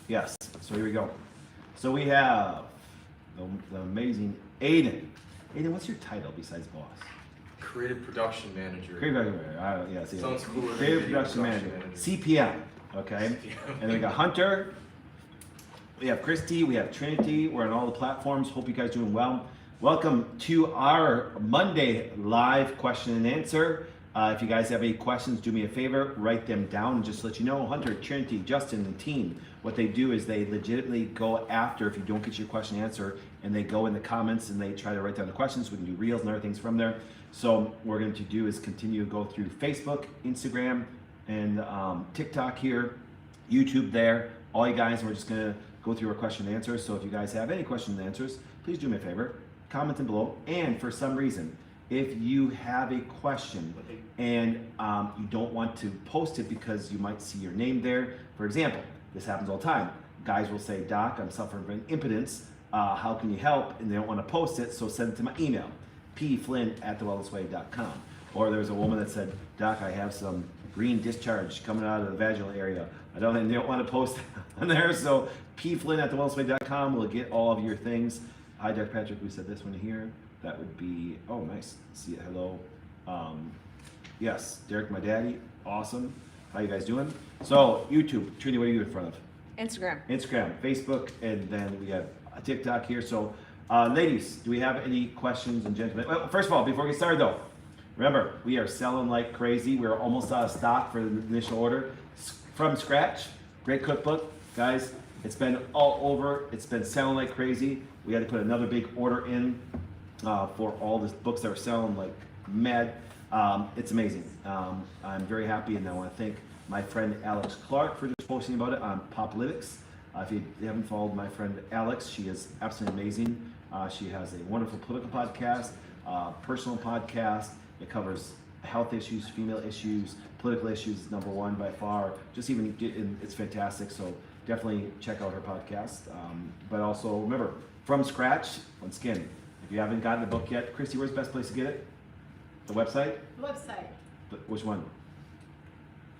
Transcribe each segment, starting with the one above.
Yes, so here we go. So we have the amazing Aiden. Aiden, what's your title besides boss? Creative Production Manager. Creative Production Manager. Yeah, see, Sounds cooler. Creative Production Manager. CPM. Okay. And then we got Hunter. We have Christy. We have Trinity. We're on all the platforms. Hope you guys are doing well. Welcome to our Monday live question and answer. If you guys have any questions, do me a favor, write them down and just let you know. Hunter, Trinity, Justin, and team, what they do is they legitimately go after if you don't get your question answered, and they go in the comments and they try to write down the questions. We can do reels and other things from there. So what we're going to do is continue to go through Facebook, Instagram, and TikTok here, YouTube there. All you guys, we're just going to go through our question and answers. So if you guys have any questions and answers, please do me a favor, comment them below. And for some reason, if you have a question and you don't want to post it because you might see your name there, for example, this happens all the time. Guys will say, Doc, I'm suffering from impotence. How can you help? And they don't want to post it, so send it to my email, pflynn@thewellnessway.com. Or there's a woman that said, Doc, I have some green discharge coming out of the vaginal area. They don't want to post it on there, so pflynn@thewellnessway.com will get all of your things. Hi, Dr. Patrick, we said this one here. That would be, oh, nice. See it, hello. Yes, Derek, my daddy, awesome. How you guys doing? So, YouTube, Trini, what are you in front of? Instagram. Instagram, Facebook, and then we have a TikTok here. So, ladies, do we have any questions and gentlemen? Well, first of all, before we get started though, remember, we are selling like crazy. We're almost out of stock for the initial order. From scratch, great cookbook. Guys, it's been all over. It's been selling like crazy. We had to put another big order in for all the books that are selling like mad. It's amazing. I'm very happy, and I want to thank my friend Alex Clark for just posting about it on Poplytics. If you haven't followed my friend Alex, she is absolutely amazing. She has a wonderful political podcast, personal podcast. It covers health issues, female issues, political issues is number one by far. Just even, it's fantastic. So definitely check out her podcast. But also remember, from scratch, once again, if you haven't gotten the book yet, Christy, where's the best place to get it? The website? Website. Which one?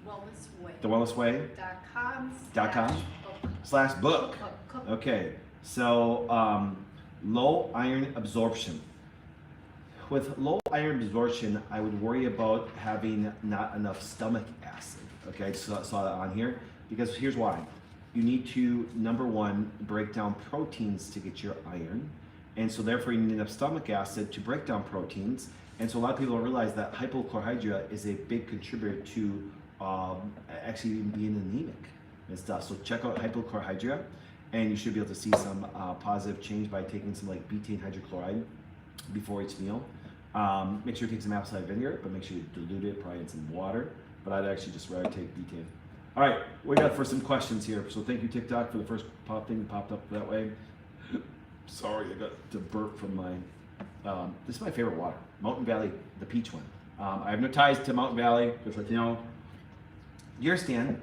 Wellness Way. The Wellness Way? .com/book. Okay, so low iron absorption. With low iron absorption, I would worry about having not enough stomach acid. Okay, I just saw that on here because here's why. You need to, number one, break down proteins to get your iron. And so therefore you need enough stomach acid to break down proteins. And so a lot of people don't realize that hypochlorhydria is a big contributor to actually being anemic and stuff. So check out hypochlorhydria, and you should be able to see some positive change by taking some like betaine hydrochloride before each meal. Make sure you take some apple cider vinegar, but make sure you dilute it probably in some water. But I'd actually just rather take betaine. All right, we got for some questions here. So thank you TikTok for the first thing that popped up that way. Sorry, I got to burp from my, this is my favorite water, Mountain Valley, the peach one. I have no ties to Mountain Valley, just like you know. Your stand,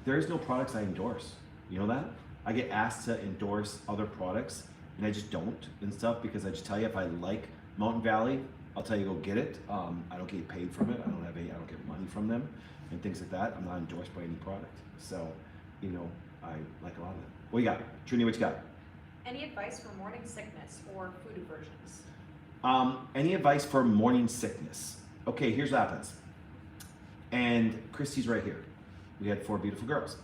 there is no products I endorse. You know that? I get asked to endorse other products, and I just don't and stuff because I just tell you if I like Mountain Valley, I'll tell you go get it. I don't get paid from it. I don't get money from them and things like that. I'm not endorsed by any product. So, you know, I like a lot of it. What you got? Trini, what you got? Any advice for morning sickness or food aversions? Any advice for morning sickness? Okay, here's what happens. And Christy's right here. We had 4 beautiful girls.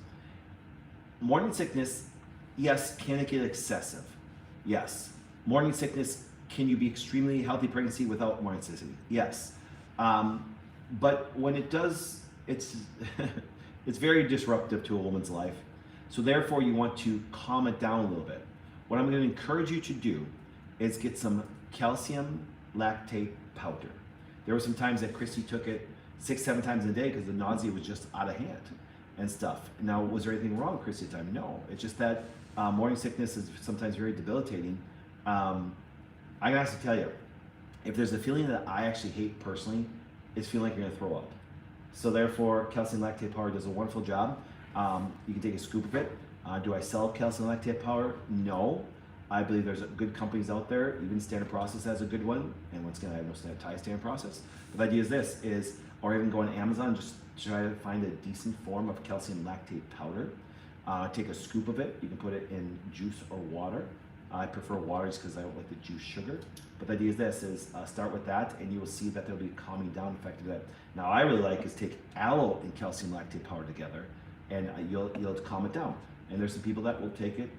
Morning sickness, yes, can it get excessive? Yes. Morning sickness, can you be extremely healthy pregnancy without morning sickness? Yes. But when it does, it's it's very disruptive to a woman's life. So therefore you want to calm it down a little bit. What I'm going to encourage you to do is get some calcium lactate powder. There were some times that Christy took it 6-7 times a day because the nausea was just out of hand and stuff. Now, was there anything wrong with Christy at the time? No. It's just that morning sickness is sometimes very debilitating. I can actually tell you, if there's a feeling that I actually hate personally, it's feeling like you're going to throw up. So therefore, calcium lactate powder does a wonderful job. You can take a scoop of it. Do I sell calcium lactate powder? No. I believe there's good companies out there. Even Standard Process has a good one. And once again, I have no tie Standard Process. But the idea is this, or even go on Amazon, just try to find a decent form of calcium lactate powder. Take a scoop of it. You can put it in juice or water. I prefer water just because I don't like the juice sugar. But the idea is this: start with that, and you will see that there'll be a calming down effect of that. Now, I really like is take aloe and calcium lactate powder together, and you'll calm it down. And there's some people that will take it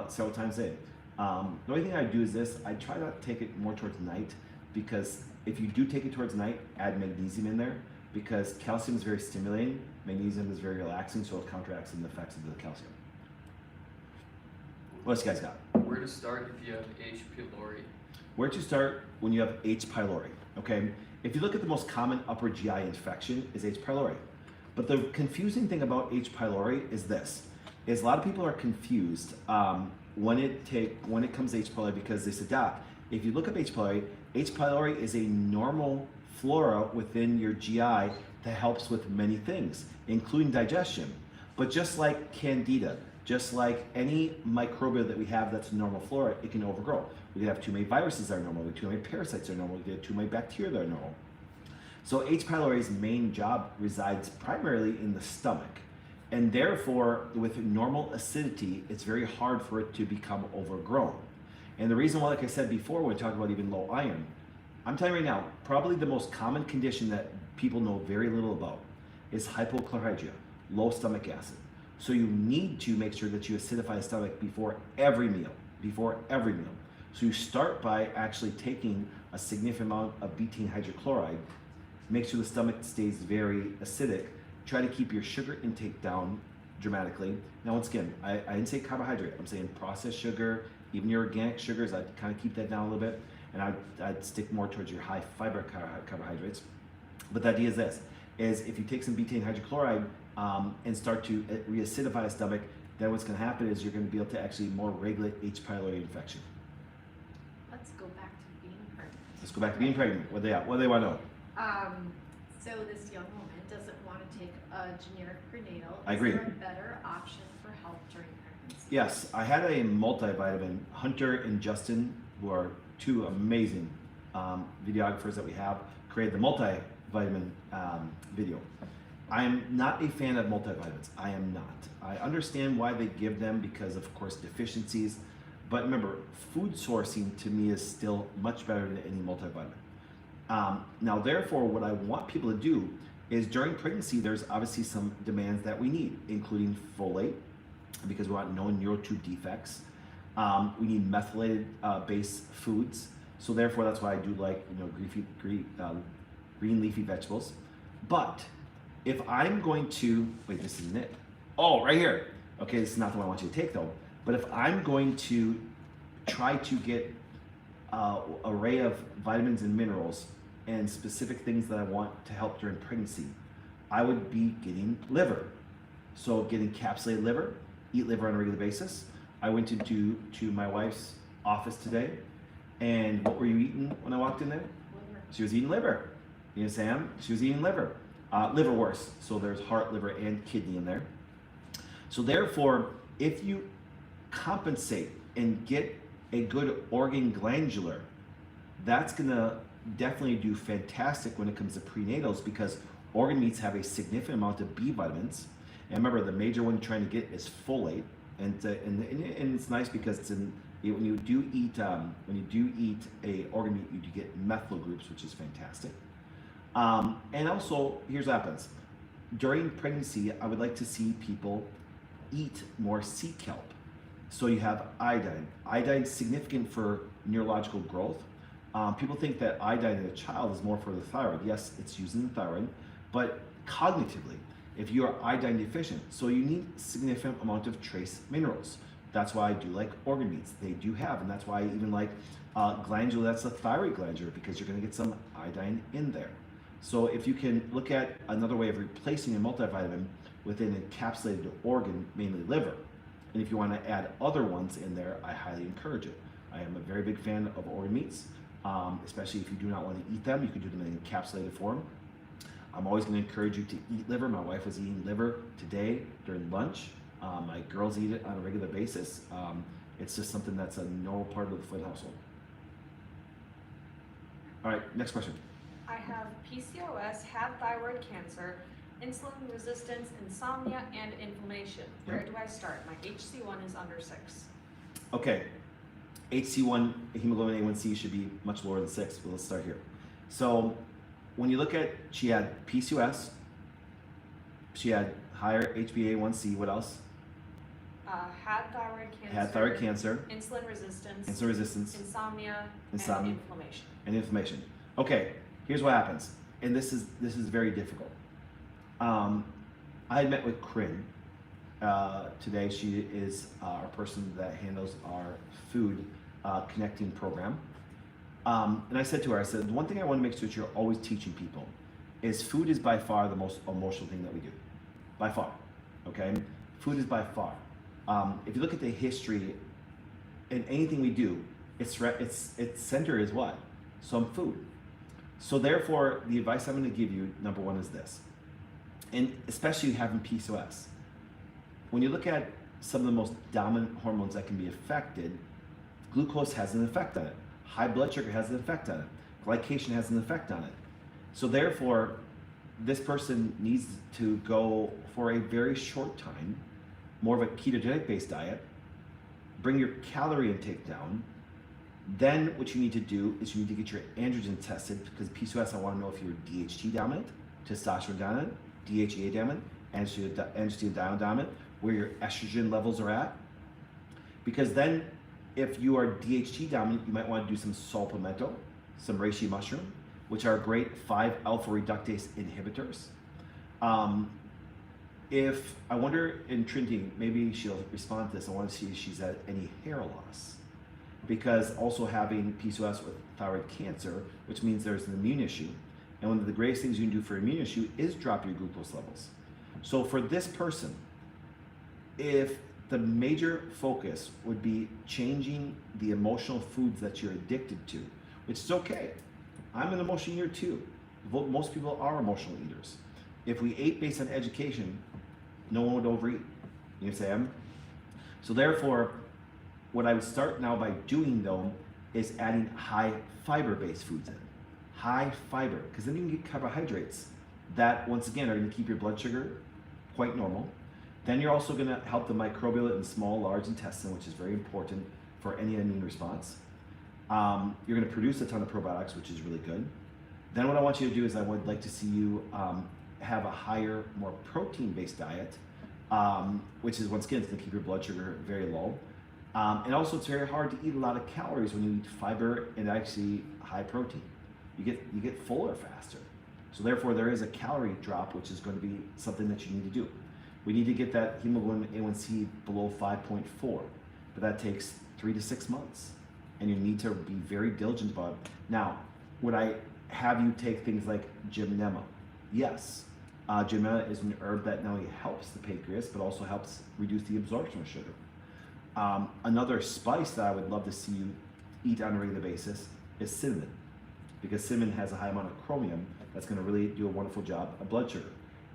several times a day. The only thing I do is this: I try not to take it more towards night, because if you do take it towards night, add magnesium in there, because calcium is very stimulating, magnesium is very relaxing, so it counteracts the effects of the calcium. What else you guys got? Where to start if you have H. pylori? Where to start when you have H. pylori, okay? If you look at the most common upper GI infection is H. pylori. But the confusing thing about H. pylori is this, is a lot of people are confused when it comes to H. pylori, because they say, Doc, if you look up H. pylori is a normal flora within your GI that helps with many things, including digestion. But just like candida, just like any microbial that we have that's normal flora, it can overgrow. We can have too many viruses that are normal, we can have too many parasites that are normal, we can have too many bacteria that are normal. So H. pylori's main job resides primarily in the stomach. And therefore, with normal acidity, it's very hard for it to become overgrown. And the reason why, like I said before, when we talk about even low iron, I'm telling you right now, probably the most common condition that people know very little about is hypochlorhydria, low stomach acid. So you need to make sure that you acidify the stomach before every meal, So you start by actually taking a significant amount of betaine hydrochloride, make sure the stomach stays very acidic, try to keep your sugar intake down dramatically. Now, once again, I didn't say carbohydrate, I'm saying processed sugar, even your organic sugars, I'd kind of keep that down a little bit, and I'd stick more towards your high fiber carbohydrates. But the idea is this, is if you take some betaine hydrochloride and start to reacidify the stomach, then what's going to happen is you're going to be able to actually more regulate H. pylori infection. Let's go back to being pregnant. Let's go back to being pregnant. What do they want to know? So this young woman doesn't want to take a generic prenatal. I agree. Is there a better option for help during pregnancy? Yes, I had a multivitamin. Hunter and Justin, who are two amazing videographers that we have, created the multivitamin video. I am not a fan of multivitamins. I am not. I understand why they give them because, of course, deficiencies. But remember, food sourcing to me is still much better than any multivitamin. Now, therefore, what I want people to do is during pregnancy, there's obviously some demands that we need, including folate, because we want no neurotube defects. We need methylated based foods. So therefore, that's why I do like green leafy vegetables. But if I'm going to, wait, this isn't it. Oh, right here. Okay, this is not the one I want you to take though. But if I'm going to try to get an array of vitamins and minerals and specific things that I want to help during pregnancy, I would be getting liver. So getting encapsulated liver, eat liver on a regular basis. I went to my wife's office today, and what were you eating when I walked in there? Liver. She was eating liver. You know, Sam? She was eating liver. Liverwurst. So there's heart, liver, and kidney in there. So therefore, if you compensate and get a good organ glandular, that's gonna definitely do fantastic when it comes to prenatals, because organ meats have a significant amount of B vitamins. And remember, the major one you're trying to get is folate, and it's nice because it's in, when you do eat a organ meat, you do get methyl groups, which is fantastic. And also, here's what happens. During pregnancy, I would like to see people eat more sea kelp. So you have iodine. Iodine is significant for neurological growth. People think that iodine in a child is more for the thyroid. Yes, it's used in the thyroid, but cognitively, if you are iodine deficient, so you need significant amount of trace minerals. That's why I do like organ meats. They do have, and that's why I even like glandular, that's a thyroid glandular, because you're gonna get some iodine in there. So if you can look at another way of replacing a multivitamin with an encapsulated organ, mainly liver, and if you want to add other ones in there, I highly encourage it. I am a very big fan of organ meats, especially if you do not want to eat them, you can do them in encapsulated form. I'm always going to encourage you to eat liver. My wife was eating liver today during lunch. My girls eat it on a regular basis. It's just something that's a normal part of the Flynn household. All right, next question. I have PCOS, have thyroid cancer. insulin resistance, insomnia, and inflammation. Where Yep. do I start? My HC1 is under 6. Okay, HC1, hemoglobin A1C should be much lower than 6, but let's start here. So when you look at, she had PCOS, she had higher HbA1c, what else? Had thyroid cancer. Had thyroid cancer, Insulin resistance. insulin resistance, Insomnia. Insomnia. And inflammation. and inflammation. Okay, here's what happens, and this is very difficult. I had met with Corinne today. She is our person that handles our food connecting program. And I said to her, I said, the one thing I want to make sure that you're always teaching people is food is by far the most emotional thing that we do. By far, okay? Food is by far. If you look at the history in anything we do, its center is what? Some food. So therefore, the advice I'm going to give you, number one, is this. And especially having PCOS. When you look at some of the most dominant hormones that can be affected, glucose has an effect on it. High blood sugar has an effect on it. Glycation has an effect on it. So therefore, this person needs to go for a very short time, more of a ketogenic based diet, bring your calorie intake down. Then what you need to do is you need to get your androgen tested, because PCOS, I want to know if you're DHT dominant, testosterone dominant, DHEA dominant, androstenedione dominant, where your estrogen levels are at. Because then if you are DHT dominant, you might want to do some saw palmetto, some reishi mushroom, which are great 5-alpha reductase inhibitors. If I wonder in Trinity, maybe she'll respond to this. I want to see if she's had any hair loss, because also having PCOS with thyroid cancer, which means there's an immune issue. And one of the greatest things you can do for immune issue is drop your glucose levels. So for this person, if the major focus would be changing the emotional foods that you're addicted to, which is okay. I'm an emotional eater too. Most people are emotional eaters. If we ate based on education, no one would overeat. You understand? So therefore, what I would start now by doing though is adding high fiber based foods in. High fiber, because then you can get carbohydrates that once again are going to keep your blood sugar quite normal. Then you're also going to help the microbiota in small, large intestine, which is very important for any immune response. You're going to produce a ton of probiotics, which is really good. Then what I want you to do is I would like to see you have a higher, more protein-based diet, which is once again, it's going to keep your blood sugar very low. And also it's very hard to eat a lot of calories when you eat fiber and actually high protein. You get fuller faster. So therefore there is a calorie drop, which is going to be something that you need to do. We need to get that hemoglobin A1C below 5.4, but that takes 3 to 6 months. And you need to be very diligent about it. Now, would I have you take things like gymnema? Yes. Gymnema is an herb that not only helps the pancreas, but also helps reduce the absorption of sugar. Another spice that I would love to see you eat on a regular basis is cinnamon, because cinnamon has a high amount of chromium that's going to really do a wonderful job of blood sugar.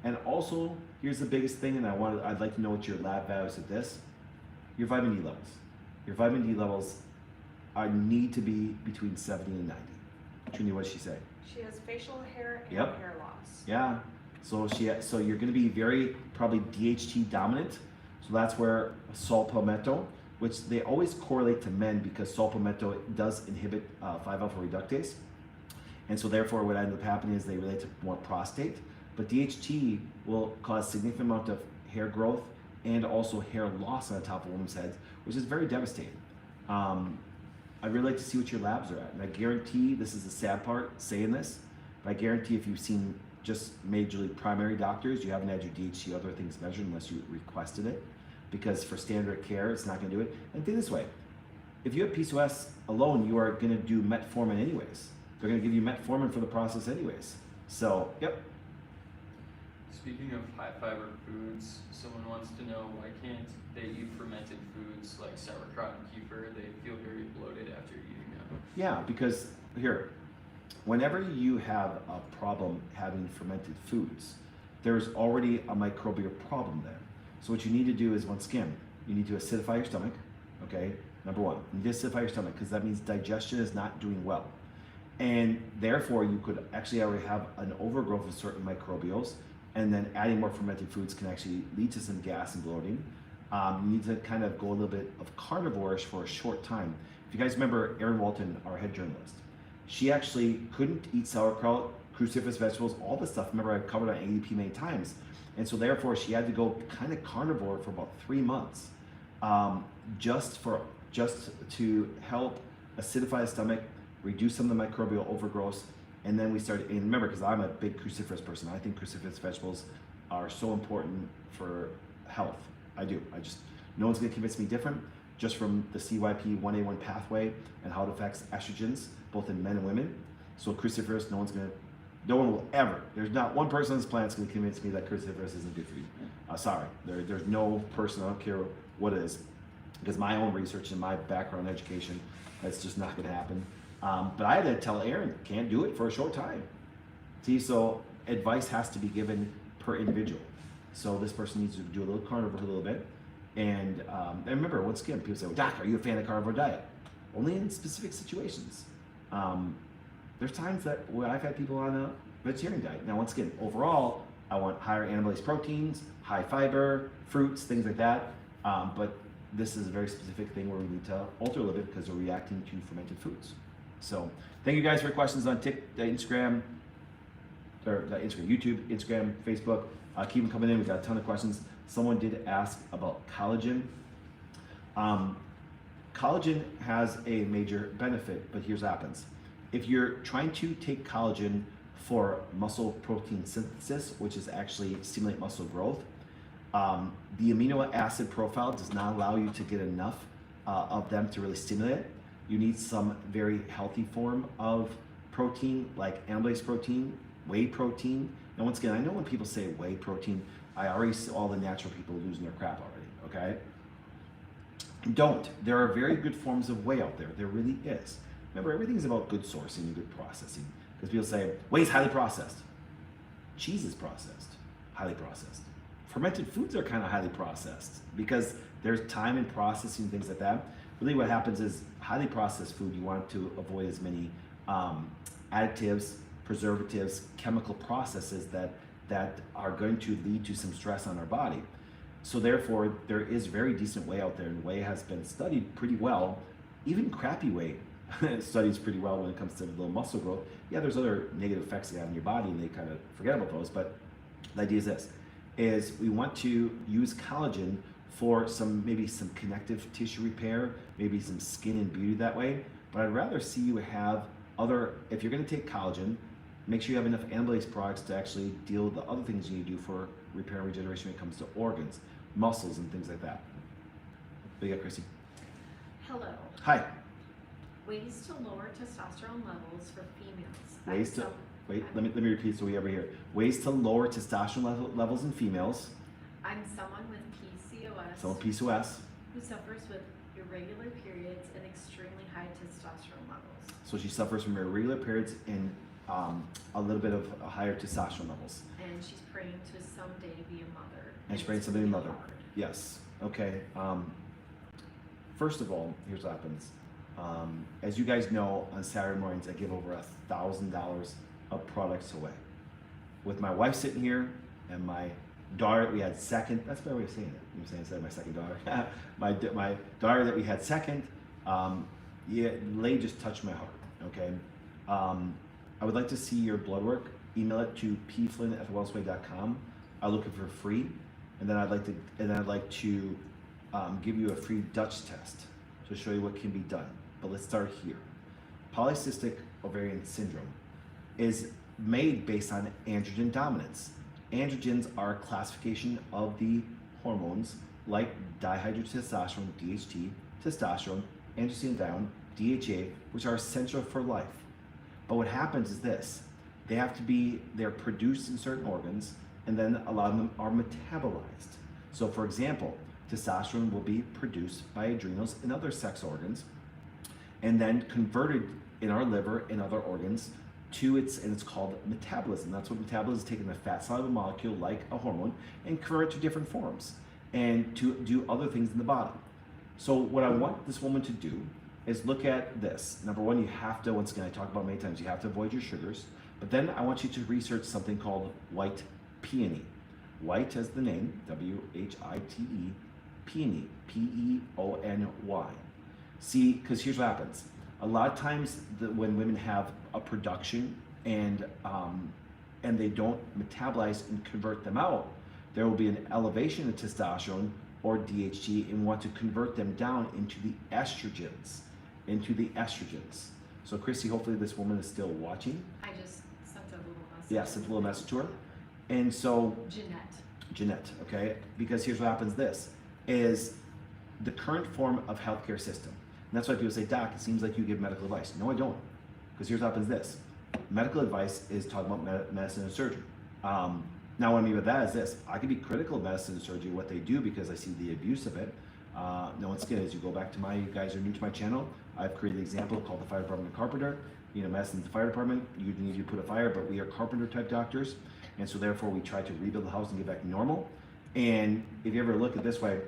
And also, here's the biggest thing, and I'd like to know what your lab values at this: your vitamin D levels. Your vitamin D levels need to be between 70 and 90. Trini, what did she say? She has facial hair and Yep. hair loss. Yeah. So you're going to be very probably DHT dominant. So that's where saw palmetto, which they always correlate to men because saw palmetto does inhibit 5-alpha reductase. And so therefore what ends up happening is they relate to more prostate. But DHT will cause significant amount of hair growth and also hair loss on the top of women's heads, which is very devastating. I'd really like to see what your labs are at. And I guarantee, this is the sad part saying this, but I guarantee if you've seen just majorly primary doctors, you haven't had your DHT or other things measured unless you requested it. Because for standard care, it's not going to do it. And think this way, if you have PCOS alone, you are going to do metformin anyways. They're going to give you metformin for the process anyways. So, yep. Speaking of high fiber foods, someone wants to know why can't they eat fermented foods like sauerkraut and kefir? They feel very bloated after eating them. Yeah, because here, whenever you have a problem having fermented foods, there's already a microbial problem there. So what you need to do is, once again, you need to acidify your stomach, okay? Number one, you need to acidify your stomach because that means digestion is not doing well. And therefore, you could actually already have an overgrowth of certain microbials. and then adding more fermented foods can actually lead to some gas and bloating. You need to kind of go a little bit of carnivore-ish for a short time. If you guys remember Erin Walton, our head journalist, she actually couldn't eat sauerkraut, cruciferous vegetables, all this stuff. Remember, I've covered on ADP many times. And so therefore she had to go kind of carnivore for about 3 months, just to help acidify the stomach, reduce some of the microbial overgrowth. And then we started, and remember, because I'm a big cruciferous person, I think cruciferous vegetables are so important for health. I do. No one's gonna convince me different, just from the CYP1A1 pathway and how it affects estrogens, both in men and women. So cruciferous, no one will ever, there's not one person on this planet that's gonna convince me that cruciferous isn't good for you. Sorry, there's no person, I don't care what it is, because my own research and my background education, that's just not gonna happen. But I had to tell Erin, can't do it for a short time. See, so advice has to be given per individual. So this person needs to do a little carnivore a little bit. And remember, once again, people say, well, Doc, are you a fan of carnivore diet? Only in specific situations. There's times where I've had people on a vegetarian diet. Now, once again, overall, I want higher animal-based proteins, high fiber, fruits, things like that. But this is a very specific thing where we need to alter a little bit because we're reacting to fermented foods. So thank you guys for your questions on Instagram, YouTube, Instagram, Facebook. Keep them coming in. We've got a ton of questions. Someone did ask about collagen. Collagen has a major benefit, but here's what happens. If you're trying to take collagen for muscle protein synthesis, which is actually stimulate muscle growth, the amino acid profile does not allow you to get enough of them to really stimulate it. You need some very healthy form of protein, like animal-based protein, whey protein. Now, once again, I know when people say whey protein, I already see all the natural people losing their crap already, okay? Don't. There are very good forms of whey out there. There really is. Remember, everything's about good sourcing and good processing. Because people say, whey's highly processed. Cheese is processed, highly processed. Fermented foods are kind of highly processed because there's time in processing, things like that. Really what happens is highly processed food, you want to avoid as many additives, preservatives, chemical processes that are going to lead to some stress on our body. So therefore, there is very decent whey out there, and whey has been studied pretty well. Even crappy whey studies pretty well when it comes to little muscle growth. Yeah, there's other negative effects they have on your body, and they kind of forget about those, but the idea is this, is we want to use collagen for maybe some connective tissue repair, maybe some skin and beauty that way, but I'd rather see you have if you're gonna take collagen, make sure you have enough animal-based products to actually deal with the other things you need to do for repair and regeneration when it comes to organs, muscles, and things like that. What do you got, Chrissy? Hello. Hi. Ways to lower testosterone levels for females. Let me repeat so we ever hear. Ways to lower testosterone levels in females. I'm someone with PCOS. Someone with PCOS. Who suffers with irregular periods and extremely high testosterone levels. So she suffers from irregular periods and a little bit of higher testosterone levels. And she's praying to someday be a mother. And she's praying to someday be a mother. Yes. Okay. First of all, here's what happens. As you guys know, on Saturday mornings, I give over $1,000 of products away. With my wife sitting here and my daughter, we had second. That's my way of saying it. I'm saying instead of my second daughter. my daughter that we had second. Lay just touched my heart. Okay. I would like to see your blood work. Email it to pflynn@wellsway.com. I'll look it for free, and then I'd like to give you a free Dutch test to show you what can be done. But let's start here. Polycystic ovarian syndrome is made based on androgen dominance. Androgens are a classification of the hormones like dihydrotestosterone, DHT, testosterone, androstenedione, DHA, which are essential for life. But what happens is this, they're produced in certain organs, and then a lot of them are metabolized. So for example, testosterone will be produced by adrenals and other sex organs, and then converted in our liver and other organs and it's called metabolism. That's what metabolism is, taking a fat soluble molecule like a hormone and convert it to different forms and to do other things in the body. So what I want this woman to do is look at this. Number one, you have to, once again, I talk about many times, you have to avoid your sugars, but then I want you to research something called white peony. White as the name, W-H-I-T-E, peony, P-E-O-N-Y. See, because here's what happens. A lot of times when women have a production and they don't metabolize and convert them out, there will be an elevation of testosterone or DHT and want to convert them down into the estrogens. So Chrissy, hopefully this woman is still watching. I just sent a little message. Yeah, sent a little message to her. And so Jeanette, okay? Because here's what happens this, is the current form of healthcare system. And that's why people say, Doc, it seems like you give medical advice. No, I don't. Because here's what happens this. Medical advice is talking about medicine and surgery. Now what I mean by that is this. I can be critical of medicine and surgery, what they do, because I see the abuse of it. Now once again, as you go back to you guys are new to my channel, I've created an example called the fire department carpenter. You know, medicine's the fire department. You need to put a fire, but we are carpenter type doctors. And so therefore we try to rebuild the house and get back to normal. And if you ever look at it this way,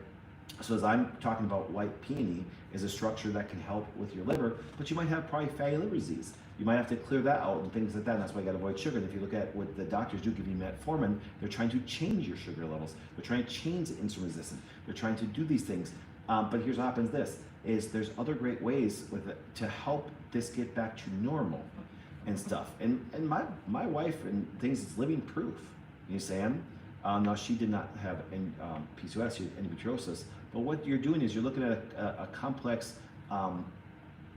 so as I'm talking about white peony is a structure that can help with your liver, but you might have probably fatty liver disease. You might have to clear that out and things like that, and that's why you gotta avoid sugar. And if you look at what the doctors do, give you metformin, they're trying to change your sugar levels. They're trying to change the insulin resistance. They're trying to do these things. But here's what happens this, is there's other great ways with it to help this get back to normal and stuff. And my wife and things is living proof. You Sam? Now she did not have PCOS, she had endometriosis, but what you're doing is you're looking at a complex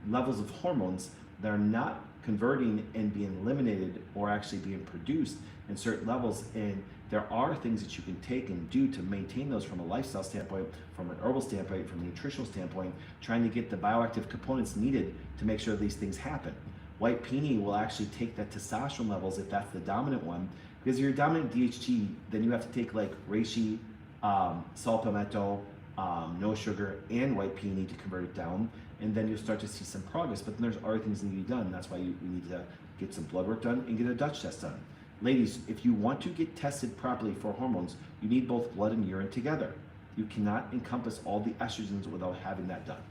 levels of hormones that are not converting and being eliminated or actually being produced in certain levels, and there are things that you can take and do to maintain those from a lifestyle standpoint, from an herbal standpoint, from a nutritional standpoint, trying to get the bioactive components needed to make sure these things happen. White peony will actually take that testosterone levels if that's the dominant one, because if you're dominant DHT, then you have to take like reishi, saw palmetto, no sugar, and white peony to convert it down, and then you'll start to see some progress. But then there's other things that need to be done. That's why we need to get some blood work done and get a Dutch test done. Ladies, if you want to get tested properly for hormones, you need both blood and urine together. You cannot encompass all the estrogens without having that done.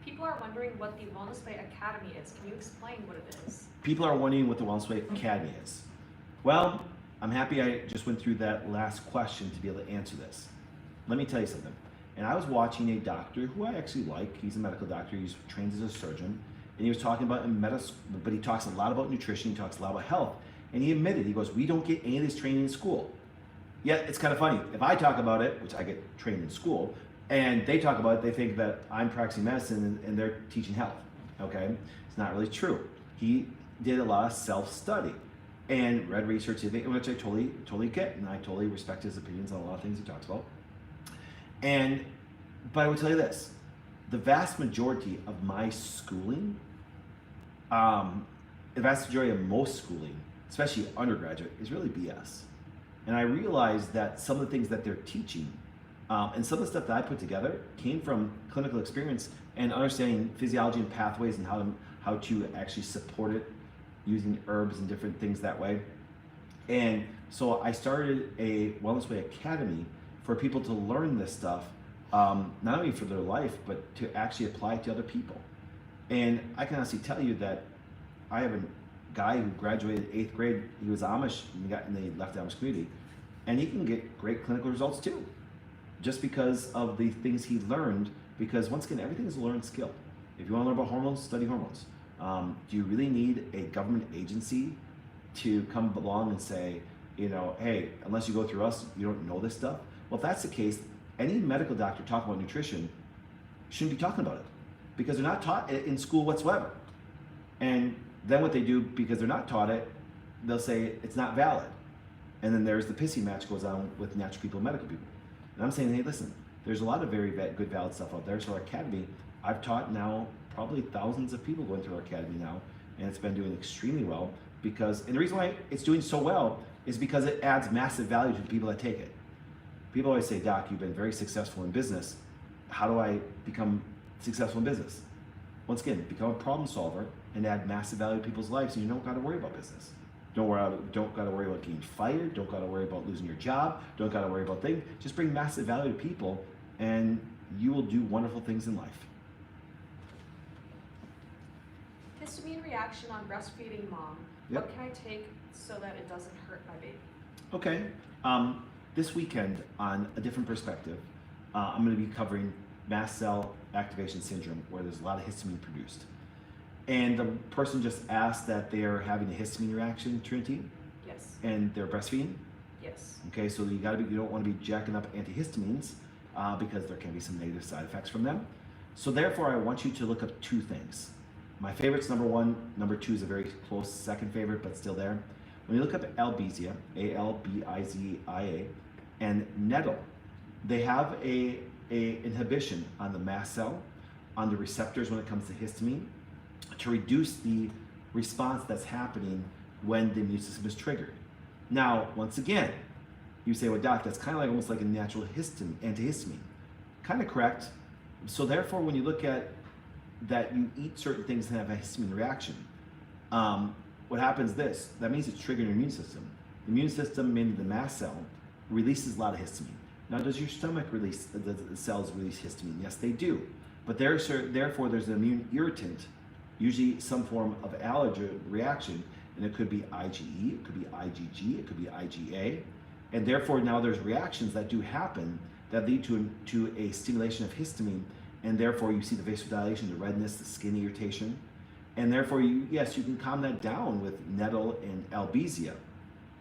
People are wondering what the WellW Academy is. Can you explain what it is? People are wondering what the WellW Academy is. Well, I'm happy I just went through that last question to be able to answer this. Let me tell you something. And I was watching a doctor who I actually like. He's a medical doctor. He's trained as a surgeon. And he was talking about but he talks a lot about nutrition. He talks a lot about health. And he admitted, he goes, we don't get any of this training in school. Yet it's kind of funny. If I talk about it, which I get trained in school, and they talk about it, they think that I'm practicing medicine and they're teaching health. Okay? It's not really true. He did a lot of self-study and read research, which I totally get, and I totally respect his opinions on a lot of things he talks about. But I will tell you this, the vast majority of my schooling, the vast majority of most schooling, especially undergraduate, is really BS. And I realized that some of the things that they're teaching and some of the stuff that I put together came from clinical experience and understanding physiology and pathways and how to actually support it using herbs and different things that way. And so I started a WellW Academy for people to learn this stuff, not only for their life, but to actually apply it to other people. And I can honestly tell you that I have a guy who graduated 8th grade, he was Amish, and they left the Amish community, and he can get great clinical results too, just because of the things he learned, because once again, everything is a learned skill. If you want to learn about hormones, study hormones. Do you really need a government agency to come along and say, you know, hey, unless you go through us, you don't know this stuff? Well, if that's the case, any medical doctor talking about nutrition shouldn't be talking about it because they're not taught it in school whatsoever. And then what they do, because they're not taught it, they'll say it's not valid. And then there's the pissy match goes on with natural people and medical people. And I'm saying, hey, listen, there's a lot of very good, valid stuff out there. So our academy, I've taught now probably thousands of people going through our academy now, and it's been doing extremely well because, and the reason why it's doing so well is because it adds massive value to the people that take it. People always say, Doc, you've been very successful in business. How do I become successful in business? Once again, become a problem solver and add massive value to people's lives, and you don't got to worry about business. Don't got to worry about getting fired. Don't got to worry about losing your job. Don't got to worry about things. Just bring massive value to people, and you will do wonderful things in life. Histamine reaction on breastfeeding mom. Yep. What can I take so that it doesn't hurt my baby. Okay. This weekend, on a different perspective, I'm going to be covering mast cell activation syndrome, where there's a lot of histamine produced. And the person just asked that they are having a histamine reaction, Trinity, Yes, and they're breastfeeding. yes. Okay, so you don't want to be jacking up antihistamines because there can be some negative side effects from them. So therefore, I want you to look up two things. My favorite's number one. Number two is a very close second favorite, but still there. When you look up albizia, A-L-B-I-Z-I-A, and nettle, they have a inhibition on the mast cell, on the receptors when it comes to histamine, to reduce the response that's happening when the immune system is triggered. Now, once again, you say, well, doc, that's kind of like almost like a natural antihistamine. Kind of correct. So therefore, when you look at that, you eat certain things and have a histamine reaction. What happens this? That means it's triggering your immune system. The immune system, meaning the mast cell, releases a lot of histamine. Now, does your stomach release, the cells release histamine? Yes, they do. But therefore, there's an immune irritant, usually some form of allergy reaction, and it could be IgE, it could be IgG, it could be IgA, and therefore now there's reactions that do happen that lead to a stimulation of histamine, and therefore you see the vasodilation, the redness, the skin irritation, and therefore you can calm that down with nettle and albizia,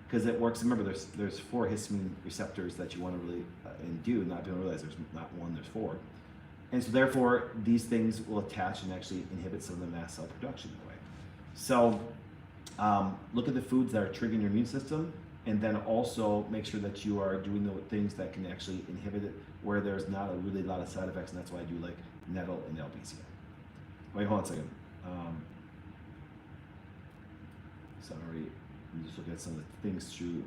because it works. Remember, there's 4 histamine receptors that you want to really and do, not being realize there's not one, there's 4. And so therefore, these things will attach and actually inhibit some of the mast cell production in a way. So look at the foods that are triggering your immune system, and then also make sure that you are doing the things that can actually inhibit it where there's not a really lot of side effects, and that's why I do like nettle and albizia. Wait, hold on a second. So I'm just looking at some of the things through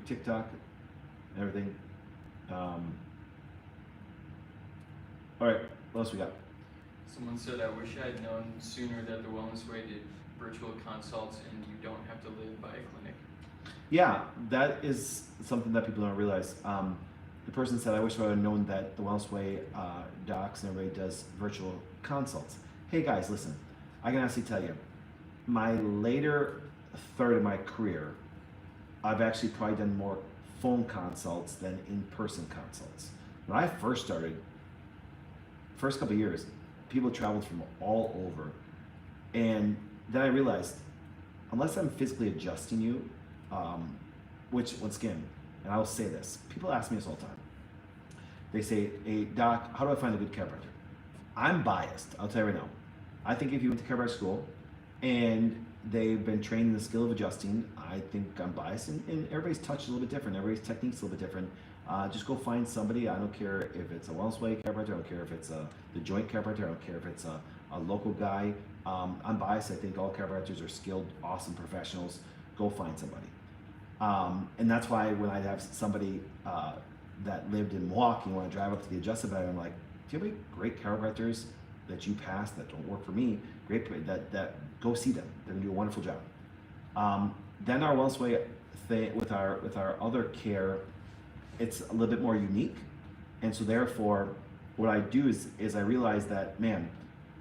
TikTok and everything. All right, what else we got? Someone said, I wish I had known sooner that the Wellness Way did virtual consults and you don't have to live by a clinic. Yeah, that is something that people don't realize. The person said, I wish I would have known that the Wellness Way docs and everybody does virtual consults. Hey guys, listen, I can honestly tell you, my later third of my career, I've actually probably done more phone consults than in-person consults. When I first started, first couple of years, people traveled from all over. And then I realized, unless I'm physically adjusting you, which once again, and I will say this, people ask me this all the time. They say, hey doc, how do I find a good chiropractor? I'm biased, I'll tell you right now. I think if you went to chiropractic school and they've been trained in the skill of adjusting, I think I'm biased, and everybody's touch is a little bit different, everybody's technique's a little bit different. Just go find somebody. I don't care if it's a Wellness Way chiropractor, I don't care if it's the joint chiropractor, I don't care if it's a local guy. I'm biased, I think all chiropractors are skilled, awesome professionals. Go find somebody. And that's why when I have somebody that lived in Milwaukee and want to drive up to the adjusted value, I'm like, do you have any great chiropractors that you pass that don't work for me? Great, that go see them. They're gonna do a wonderful job. Then our Wellness Way thing with our other care, it's a little bit more unique, and so therefore, what I do is I realize that, man,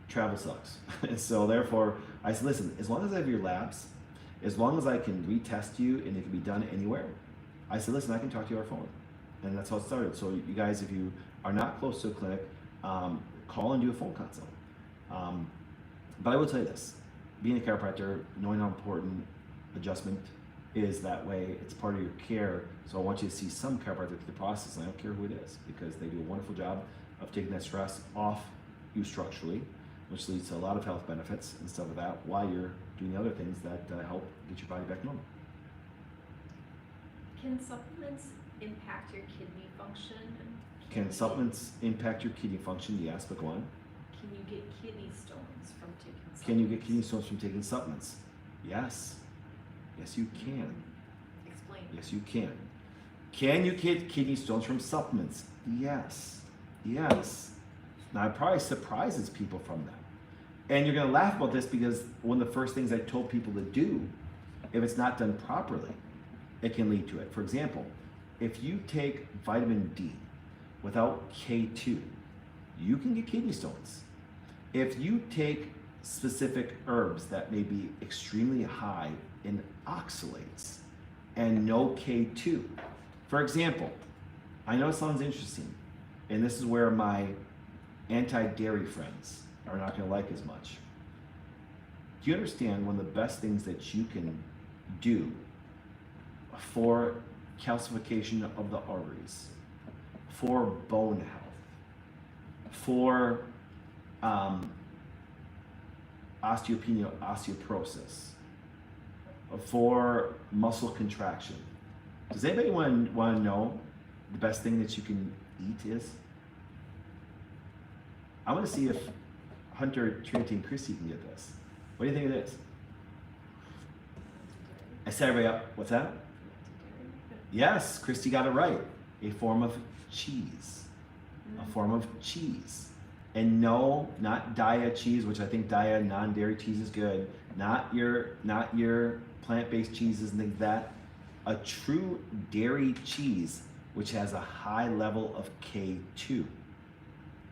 travel sucks. And so therefore, I said, listen, as long as I have your labs, as long as I can retest you and it can be done anywhere, I said, listen, I can talk to you over phone. And that's how it started. So you guys, if you are not close to a clinic, call and do a phone consult. But I will tell you this, being a chiropractor, knowing how important adjustment is, that way it's part of your care. So I want you to see some chiropractor through the process, and I don't care who it is, because they do a wonderful job of taking that stress off you structurally, which leads to a lot of health benefits and stuff like that, while you're doing the other things that help get your body back normal. Can supplements impact your kidney function? Can supplements impact your kidney function? Yes, but go on. Can you get kidney stones from taking supplements? Can you get kidney stones from taking supplements? Yes. Yes, you can. Explain. Yes, you can. Can you get kidney stones from supplements? Yes. Yes. Now, it probably surprises people from that. And you're going to laugh about this because one of the first things I told people to do, if it's not done properly, it can lead to it. For example, if you take vitamin D without K2, you can get kidney stones. If you take specific herbs that may be extremely high in oxalates and no K2. For example, I know it sounds interesting, and this is where my anti-dairy friends are not going to like as much. Do you understand one of the best things that you can do for calcification of the arteries, for bone health, for osteopenia, osteoporosis, for muscle contraction? Does anybody want to know the best thing that you can eat is? I want to see if Hunter, Trinity, and Christy can get this. What do you think it is? I set everybody up. What's that? Yes, Christy got it right. A form of cheese. A form of cheese. And no, not Daiya cheese, which I think Daiya non-dairy cheese is good. Not your plant-based cheeses and things like that. A true dairy cheese, which has a high level of K2.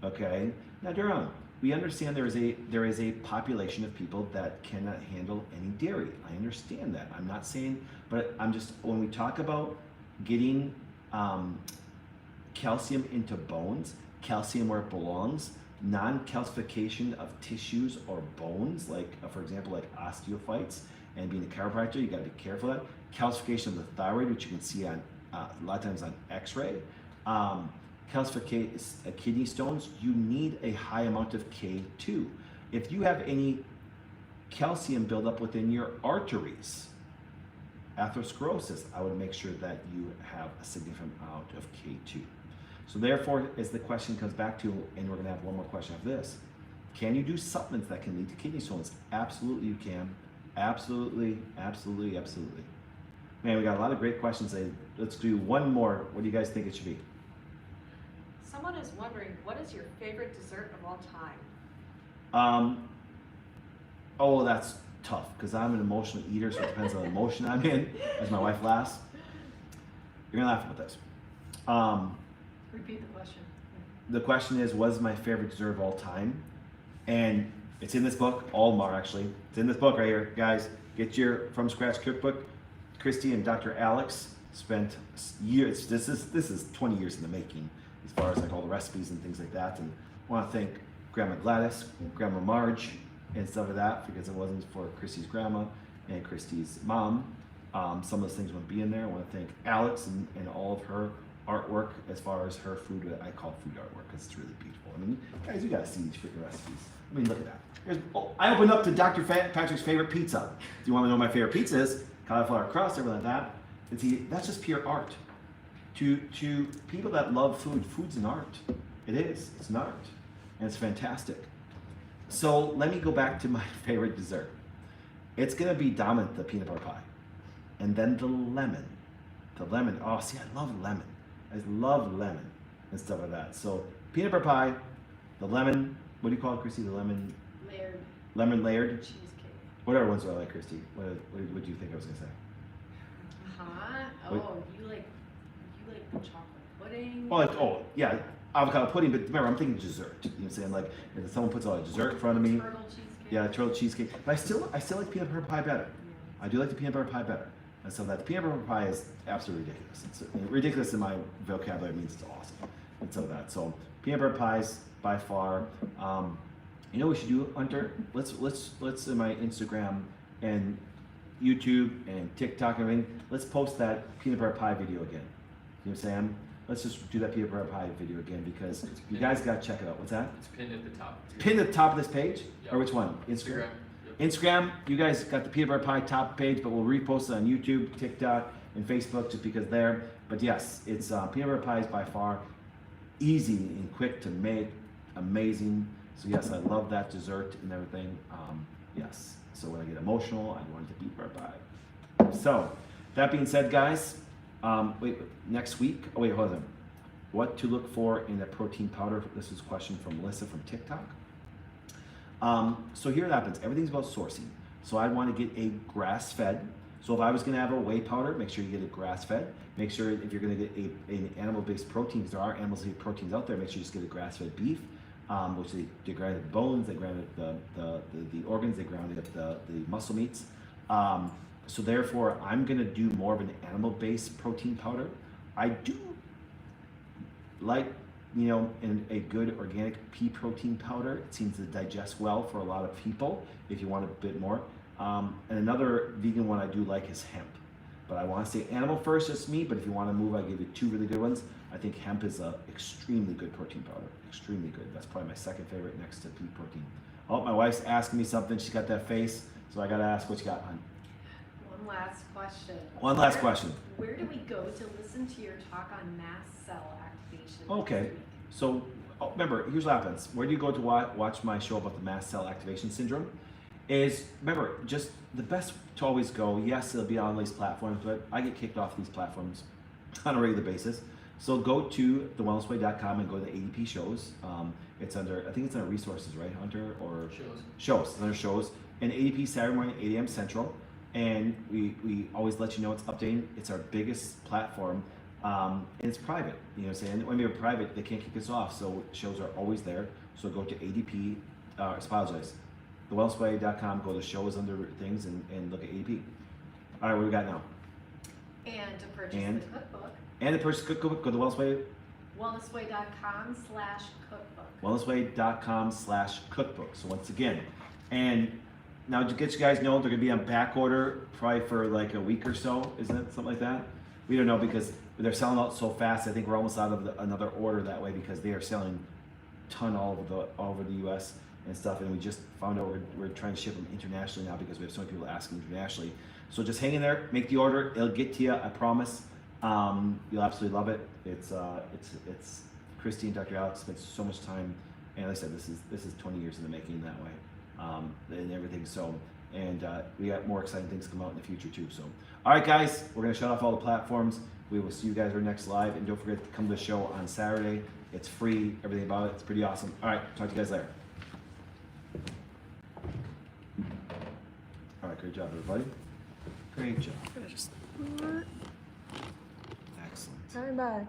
Okay? Now, Durham, we understand there is a population of people that cannot handle any dairy. I understand that. I'm not saying, but I'm just, when we talk about getting calcium into bones, calcium where it belongs, non-calcification of tissues or bones, like for example, like osteophytes, and being a chiropractor, you gotta be careful of that. Calcification of the thyroid, which you can see on a lot of times on x-ray. Calcification kidney stones, you need a high amount of K2. If you have any calcium buildup within your arteries, atherosclerosis, I would make sure that you have a significant amount of K2. So therefore, as the question comes back to, and we're gonna have one more question after this, can you do supplements that can lead to kidney stones? Absolutely you can. Absolutely, absolutely, absolutely. Man, we got a lot of great questions. Let's do one more. What do you guys think it should be? Someone is wondering, what is your favorite dessert of all time? Oh, that's tough because I'm an emotional eater, so it depends on the emotion I'm in. As my wife laughs, you're gonna laugh about this. Repeat the question. The question is, what is my favorite dessert of all time? And it's in this book, all of them are actually. It's in this book right here, guys. Get your From Scratch cookbook. Christy and Dr. Alex spent years. This is 20 years in the making, as far as like all the recipes and things like that. And I want to thank Grandma Gladys, Grandma Marge, and stuff like that, because it wasn't for Christy's grandma and Christy's mom, some of those things wouldn't be in there. I want to thank Alex and all of her artwork, as far as her food, I call food artwork because it's really beautiful. I mean, guys, you gotta see these freaking recipes. I mean, look at that. I opened up to Dr. Patrick's favorite pizza. Do you want to know what my favorite pizza is? Cauliflower crust, everything like that. And see, that's just pure art. To people that love food, food's an art. It is. It's an art, and it's fantastic. So let me go back to my favorite dessert. It's gonna be dominant, the peanut butter pie, and then the lemon. The lemon. Oh, see, I love lemon. I love lemon and stuff like that. So peanut butter pie, the lemon. What do you call it, Christy? The lemon. Layered Lemon layered. cheesecake. What other ones do I like, Christy? What do you think I was gonna say? Oh, you like chocolate pudding? Yeah, avocado pudding. But remember, I'm thinking dessert. You know what I'm saying? Like if someone puts a dessert in front of me. Turtle cheesecake. Yeah, turtle cheesecake. But I still like peanut butter pie better. I do like the peanut butter pie better. And so that the peanut butter pie is absolutely ridiculous. It's ridiculous in my vocabulary means it's awesome. And so peanut butter pies by far. You know what we should do, Hunter? Let's in my Instagram and YouTube and TikTok and everything. Let's post that peanut butter pie video again. You know what I'm saying? Let's just do that peanut butter pie video again because you guys gotta check it out. What's that? It's pinned at the top. Pinned at the top of this page? Yep. Or which one? Instagram. Instagram, you guys got the peanut butter pie top page, but we'll repost it on YouTube, TikTok, and Facebook just because there. But yes, it's peanut butter pie is by far easy and quick to make, amazing. So yes, I love that dessert and everything. Yes, so when I get emotional, I want it to peanut butter pie. So that being said, guys, next week. Oh wait, hold on. What to look for in a protein powder? This is a question from Melissa from TikTok. So here it happens. Everything's about sourcing. So I want to get a grass-fed. So if I was going to have a whey powder, make sure you get a grass-fed. Make sure if you're going to get an animal-based protein, because there are animal-based proteins out there, make sure you just get a grass-fed beef. which they grounded the bones, they grounded the organs, they grounded the muscle meats. So therefore, I'm gonna do more of an animal-based protein powder. I do like, in a good organic pea protein powder. It seems to digest well for a lot of people if you want a bit more. And another vegan one I do like is hemp. But I want to say animal first, just me, but if you want to move, I give you two really good ones. I think hemp is a extremely good protein powder, extremely good. That's probably my second favorite next to pea protein. Oh, my wife's asking me something. She's got that face, so I got to ask what you got, hon. One last question. One last question. Where do we go to listen to your talk on mast cell activation? Okay, so remember, here's what happens. Where do you go to watch my show about the mast cell activation syndrome? Remember, just the best to always go, yes, it'll be on these platforms, but I get kicked off these platforms on a regular basis. So go to thewellnessway.com and go to the ADP shows. It's under, I think it's under resources, right, Hunter? Or shows. It's under shows. And ADP Saturday morning, 8 a.m. Central. And we always let you know it's updating. It's our biggest platform. And it's private, saying when we're private, they can't kick us off. So shows are always there. So go to ADP, apologize, thewellnessway.com, go to shows under things and look at ADP. All right, what do we got now? And to purchase the cookbook. And the purchase cookbook, go to Wellnessway. Wellnessway.com/cookbook. Wellnessway.com/cookbook. So once again, and now to get you guys know, they're gonna be on back order probably for like a week or so, isn't it? Something like that. We don't know because they're selling out so fast. I think we're almost out of another order that way because they are selling a ton all over the U.S. and stuff. And we just found out we're trying to ship them internationally now because we have so many people asking internationally. So just hang in there, make the order. It'll get to you, I promise. You'll absolutely love it. It's Christy and Dr. Alex spent so much time, and like I said, this is 20 years in the making that way, and everything. So, and we got more exciting things come out in the future too. So, all right, guys, we're gonna shut off all the platforms. We will see you guys our next live, and don't forget to come to the show on Saturday. It's free, everything about it. It's pretty awesome. All right, talk to you guys later. All right, great job, everybody. Great job. Excellent. Coming back.